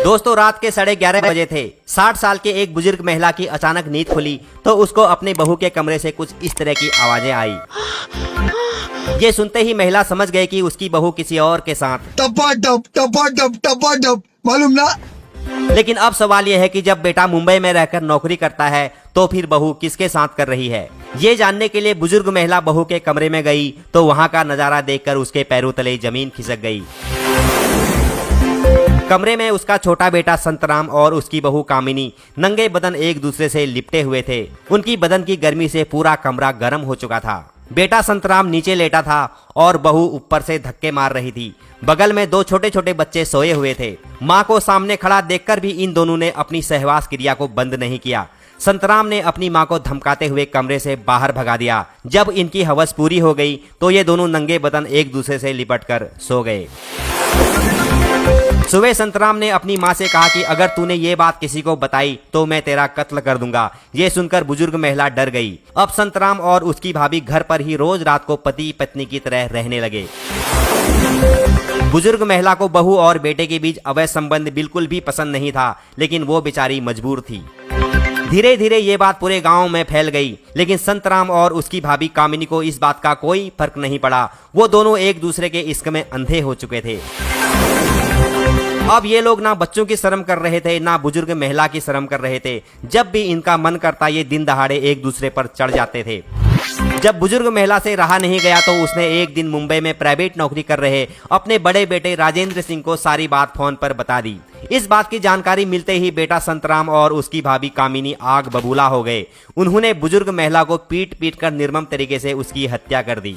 दोस्तों रात के 11:30 बजे थे। 60 साल के एक बुजुर्ग महिला की अचानक नींद खुली तो उसको अपने बहू के कमरे से कुछ इस तरह की आवाजें आई। ये सुनते ही महिला समझ गई कि उसकी बहू किसी और के साथ टपा मालूम ना। लेकिन अब सवाल यह है कि जब बेटा मुंबई में रहकर नौकरी करता है तो फिर बहू किसके साथ कर रही है। ये जानने के लिए बुजुर्ग महिला बहू के कमरे में गई तो वहां का नजारा देखकर उसके पैरों तले जमीन खिसक गई। कमरे में उसका छोटा बेटा संतराम और उसकी बहू कामिनी नंगे बदन एक दूसरे से लिपटे हुए थे। उनकी बदन की गर्मी से पूरा कमरा गर्म हो चुका था। बेटा संतराम नीचे लेटा था और बहू ऊपर से धक्के मार रही थी। बगल में 2 छोटे छोटे बच्चे सोए हुए थे। माँ को सामने खड़ा देखकर भी इन दोनों ने अपनी सहवास क्रिया को बंद नहीं किया। संतराम ने अपनी माँ को धमकाते हुए कमरे से बाहर भगा दिया। जब इनकी हवस पूरी हो गई तो ये दोनों नंगे बदन एक दूसरे से लिपटकर सो गए। सुबह संतराम ने अपनी माँ से कहा कि अगर तूने ये बात किसी को बताई तो मैं तेरा कत्ल कर दूंगा। ये सुनकर बुजुर्ग महिला डर गई। अब संतराम और उसकी भाभी घर पर ही रोज रात को पति पत्नी की तरह रहने लगे। बुजुर्ग महिला को बहू और बेटे के बीच अवैध संबंध बिल्कुल भी पसंद नहीं था, लेकिन वो बेचारी मजबूर थी। धीरे धीरे ये बात पूरे गांव में फैल गई, लेकिन संतराम और उसकी भाभी कामिनी को इस बात का कोई फर्क नहीं पड़ा। वो दोनों एक दूसरे के इश्क में अंधे हो चुके थे। अब ये लोग ना बच्चों की शर्म कर रहे थे ना बुजुर्ग महिला की शर्म कर रहे थे। जब भी इनका मन करता ये दिन दहाड़े एक दूसरे पर चढ़ जाते थे। जब बुजुर्ग महिला से रहा नहीं गया तो उसने एक दिन मुंबई में प्राइवेट नौकरी कर रहे अपने बड़े बेटे राजेंद्र सिंह को सारी बात फोन पर बता दी। इस बात की जानकारी मिलते ही बेटा संतराम और उसकी भाभी कामिनी आग बबूला हो गए। उन्होंने बुजुर्ग महिला को पीट पीट कर निर्मम तरीके से उसकी हत्या कर दी।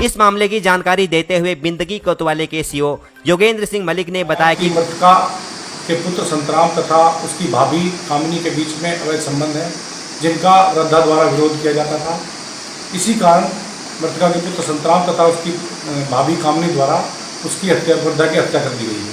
इस मामले की जानकारी देते हुए बिंदगी कोतवाली के सीओ योगेंद्र सिंह मलिक ने बताया कि मृतका के पुत्र संतराम तथा उसकी भाभी कामिनी के बीच में अवैध संबंध है, जिनका वृद्धा द्वारा विरोध किया जाता था। इसी कारण मृतका के पुत्र संतराम तथा उसकी भाभी कामिनी द्वारा उसकी हत्या, वृद्धा की हत्या कर दी गई है।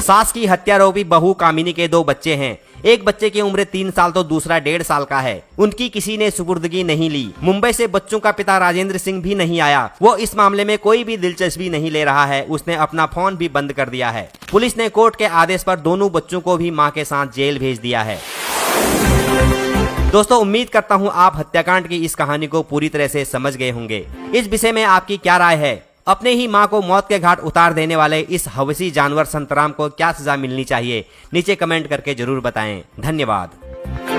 सास की हत्यारोपी बहू कामिनी के 2 बच्चे हैं। एक बच्चे की उम्र 3 साल तो दूसरा 1.5 साल का है। उनकी किसी ने सुपुर्दगी नहीं ली। मुंबई से बच्चों का पिता राजेंद्र सिंह भी नहीं आया। वो इस मामले में कोई भी दिलचस्पी नहीं ले रहा है। उसने अपना फोन भी बंद कर दिया है। पुलिस ने कोर्ट के आदेश पर दोनों बच्चों को भी मां के साथ जेल भेज दिया है। दोस्तों उम्मीद करता हूँ आप हत्याकांड की इस कहानी को पूरी तरह से समझ गए होंगे। इस विषय में आपकी क्या राय है? अपने ही मां को मौत के घाट उतार देने वाले इस हवसी जानवर संतराम को क्या सजा मिलनी चाहिए? नीचे कमेंट करके जरूर बताएं। धन्यवाद।